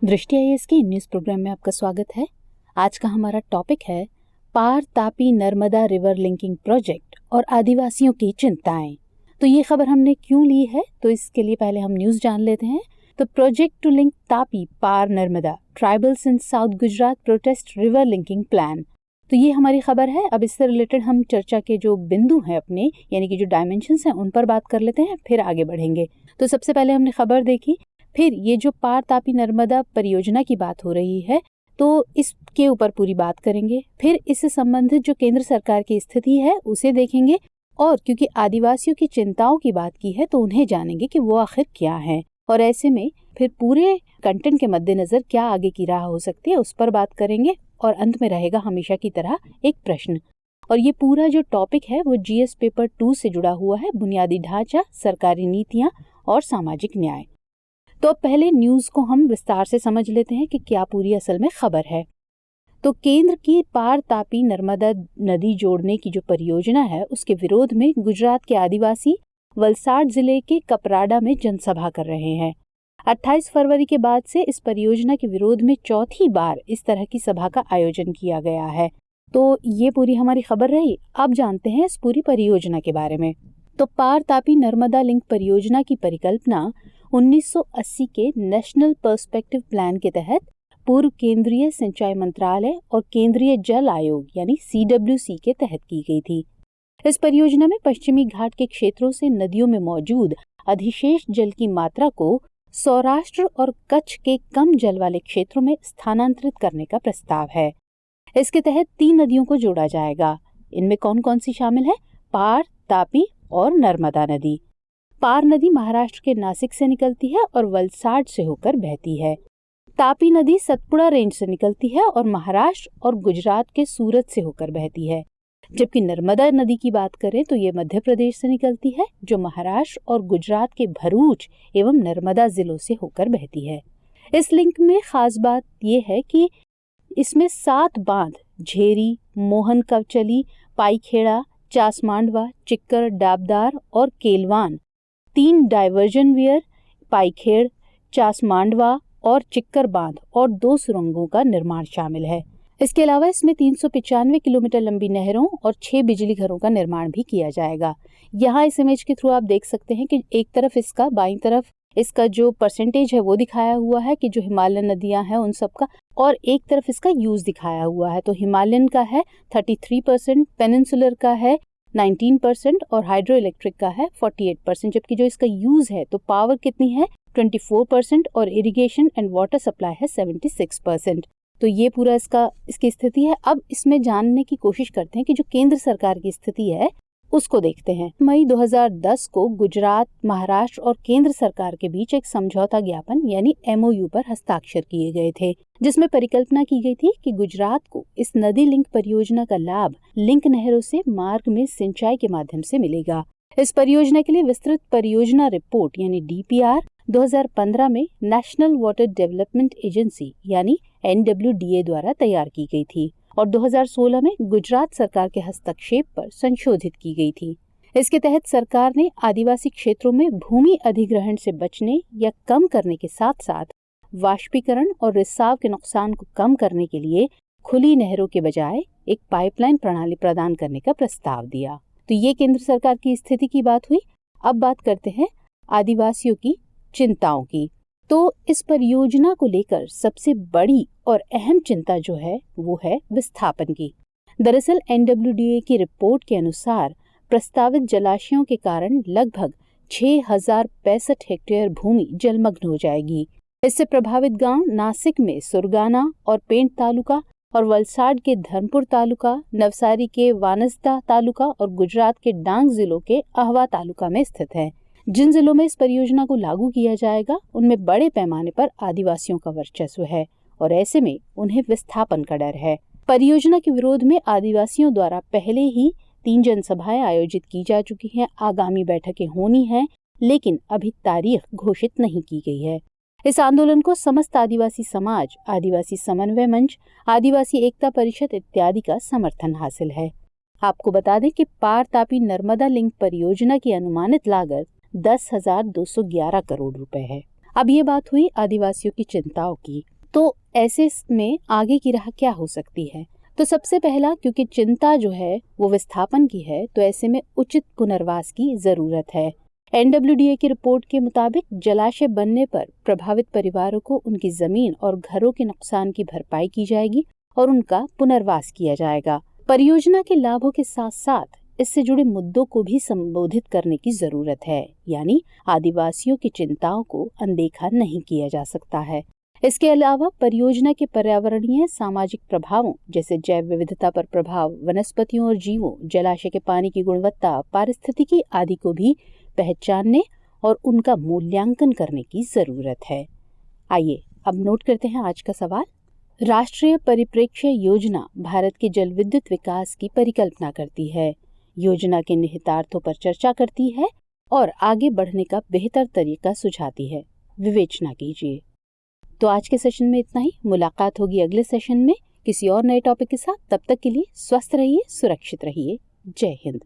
दृष्टि आईएएस के news programme में आपका स्वागत है। आज का हमारा टॉपिक है Par Tapi Narmada river linking project और आदिवासियों की चिंताएं। तो ये खबर हमने क्यों ली है, तो इसके लिए पहले हम न्यूज जान लेते हैं। तो project to link Tapi Par Narmada tribals in south Gujarat protest river linking plan. तो ये हमारी खबर है। अब इससे रिलेटेड हम चर्चा के जो बिंदु हैं अपने, यानी कि जो डायमेंशंस हैं, उन पर बात कर लेते हैं, फिर आगे बढ़ेंगे। तो सबसे पहले हमने खबर देखी, फिर ये जो पार तापी नर्मदा परियोजना की बात हो रही है, तो इसके ऊपर पूरी बात करेंगे। फिर इससे संबंधित जो केंद्र सरकार की स्थिति है उसे देखेंगे, और क्योंकि आदिवासियों की चिंताओं की बात की है तो उन्हें जानेंगे कि वो आखिर क्या है, और ऐसे में फिर पूरे कंटेंट के मद्देनजर क्या आगे की राह हो सकती है उस पर बात करेंगे। और अंत में रहेगा हमेशा की तरह एक प्रश्न। और ये पूरा जो टॉपिक है वो जीएस पेपर 2 से जुड़ा हुआ है, बुनियादी ढांचा, सरकारी नीतियां और सामाजिक न्याय। तो पहले न्यूज को हम विस्तार से समझ लेते हैं कि क्या पूरी असल में खबर है। तो केंद्र की पार तापी नर्मदा नदी जोड़ने की जो परियोजना है उसके विरोध में गुजरात के आदिवासी वलसाड जिले के कपराडा में जनसभा कर रहे हैं। 28 फरवरी के बाद से इस परियोजना के विरोध में चौथी बार इस तरह की सभा का आयोजन किया गया है। तो ये पूरी हमारी खबर रही। अब जानते हैं इस पूरी परियोजना के बारे में। तो पार तापी नर्मदा लिंक परियोजना की परिकल्पना 1980 के नेशनल पर्सपेक्टिव प्लान के तहत पूर्व केंद्रीय सिंचाई मंत्रालय और केंद्रीय जल आयोग यानी CWC के तहत की गई थी। इस परियोजना में पश्चिमी घाट के क्षेत्रों से नदियों में मौजूद अधिशेष जल की मात्रा को सौराष्ट्र और कच्छ के कम जल वाले क्षेत्रों में स्थानांतरित करने का प्रस्ताव है। इसके तहत 3 नदियों को जोड़ा जाएगा। इनमें कौन कौन सी शामिल है? पार, तापी और नर्मदा नदी। पार नदी महाराष्ट्र के नासिक से निकलती है और वलसाड से होकर बहती है। तापी नदी सतपुड़ा रेंज से निकलती है और महाराष्ट्र और गुजरात के सूरत से होकर बहती है। जबकि नर्मदा नदी की बात करें तो ये मध्य प्रदेश से निकलती है, जो महाराष्ट्र और गुजरात के भरूच एवं नर्मदा जिलों से होकर बहती है। इस लिंक में खास बात यह है कि इसमें 7 बांध झेरी, मोहन कवचली, पाईखेड़ा, चासमांडवा, चिक्कर, डाबदार और केलवान, 3 डायवर्जन वियर, पाईखेड़, चासमांडवा और चिक्कर बांध और 2 सुरंगों का निर्माण शामिल है। इसके अलावा इसमें 395 किलोमीटर लंबी नहरों और 6 बिजली घरों का निर्माण भी किया जाएगा। यहाँ इस इमेज के थ्रू आप देख सकते हैं कि एक तरफ इसका, बाईं तरफ इसका जो परसेंटेज है वो दिखाया हुआ है कि जो हिमालयन नदियां हैं उन सब का, और एक तरफ इसका यूज दिखाया हुआ है। तो हिमालयन का है 33%, पेनिनसुलर का है 19% और हाइड्रो इलेक्ट्रिक का है 48%। जबकि जो इसका यूज है तो पावर कितनी है 24% और इरिगेशन एंड वाटर सप्लाई है 76%। तो ये पूरा इसकी स्थिति है। अब इसमें जानने की कोशिश करते हैं कि जो केंद्र सरकार की स्थिति है उसको देखते हैं। मई 2010 को गुजरात, महाराष्ट्र और केंद्र सरकार के बीच एक समझौता ज्ञापन यानी MOU पर हस्ताक्षर किए गए थे, जिसमें परिकल्पना की गई थी कि गुजरात को इस नदी लिंक परियोजना का लाभ लिंक नहरों से मार्ग में सिंचाई के माध्यम से मिलेगा। इस परियोजना के लिए विस्तृत परियोजना रिपोर्ट यानी DPR 2015 में नेशनल वाटर डेवलपमेंट एजेंसी यानी NWDA द्वारा तैयार की गई थी और 2016 में गुजरात सरकार के हस्तक्षेप पर संशोधित की गई थी। इसके तहत सरकार ने आदिवासी क्षेत्रों में भूमि अधिग्रहण से बचने या कम करने के साथ साथ वाष्पीकरण और रिसाव के नुकसान को कम करने के लिए खुली नहरों के बजाय एक पाइपलाइन प्रणाली प्रदान करने का प्रस्ताव दिया। तो ये केंद्र सरकार की स्थिति की बात हुई। अब बात करते हैं आदिवासियों की चिंताओं की। तो इस परियोजना को लेकर सबसे बड़ी और अहम चिंता जो है वो है विस्थापन की। दरअसल NWDA की रिपोर्ट के अनुसार प्रस्तावित जलाशयों के कारण लगभग 6065 हेक्टेयर भूमि जलमग्न हो जाएगी। इससे प्रभावित गांव नासिक में सुरगाना और पेंट तालुका और वलसाड के धर्मपुर तालुका, नवसारी के वानसदा तालुका और गुजरात के डांग जिलों के अहवा तालुका में स्थित है। जिन जिलों में इस परियोजना को लागू किया जाएगा उनमें बड़े पैमाने पर आदिवासियों का वर्चस्व है और ऐसे में उन्हें विस्थापन का डर है। परियोजना के विरोध में आदिवासियों द्वारा पहले ही 3 जनसभाएं आयोजित की जा चुकी हैं। आगामी बैठकें होनी हैं, लेकिन अभी तारीख घोषित नहीं की गई है। इस आंदोलन को समस्त आदिवासी समाज, आदिवासी समन्वय मंच, आदिवासी एकता परिषद इत्यादि का समर्थन हासिल है। आपको बता दें कि पार तापी नर्मदा लिंक परियोजना की अनुमानित लागत 10,211 करोड़ रुपए है। अब ये बात हुई आदिवासियों की चिंताओं की, तो ऐसे में आगे की राह क्या हो सकती है? तो सबसे पहला, क्योंकि चिंता जो है वो विस्थापन की है, तो ऐसे में उचित पुनर्वास की जरूरत है। NWDA की रिपोर्ट के मुताबिक जलाशय बनने पर प्रभावित परिवारों को उनकी जमीन और घरों के नुकसान की भरपाई की जाएगी और उनका पुनर्वास किया जाएगा। परियोजना के लाभों के साथ साथ इससे जुड़े मुद्दों को भी संबोधित करने की जरूरत है, यानी आदिवासियों की चिंताओं को अनदेखा नहीं किया जा सकता है। इसके अलावा परियोजना के पर्यावरणीय सामाजिक प्रभावों जैसे जैव विविधता पर प्रभाव, वनस्पतियों और जीवों, जलाशय के पानी की गुणवत्ता, पारिस्थितिकी आदि को भी पहचानने और उनका मूल्यांकन करने की जरूरत है। आइए अब नोट करते हैं आज का सवाल। राष्ट्रीय परिप्रेक्ष्य योजना भारत के जल विद्युत विकास की परिकल्पना करती है, योजना के निहितार्थों पर चर्चा करती है और आगे बढ़ने का बेहतर तरीका सुझाती है। विवेचना कीजिए। तो आज के सेशन में इतना ही। मुलाकात होगी अगले सेशन में किसी और नए टॉपिक के साथ। तब तक के लिए स्वस्थ रहिए, सुरक्षित रहिए। जय हिंद।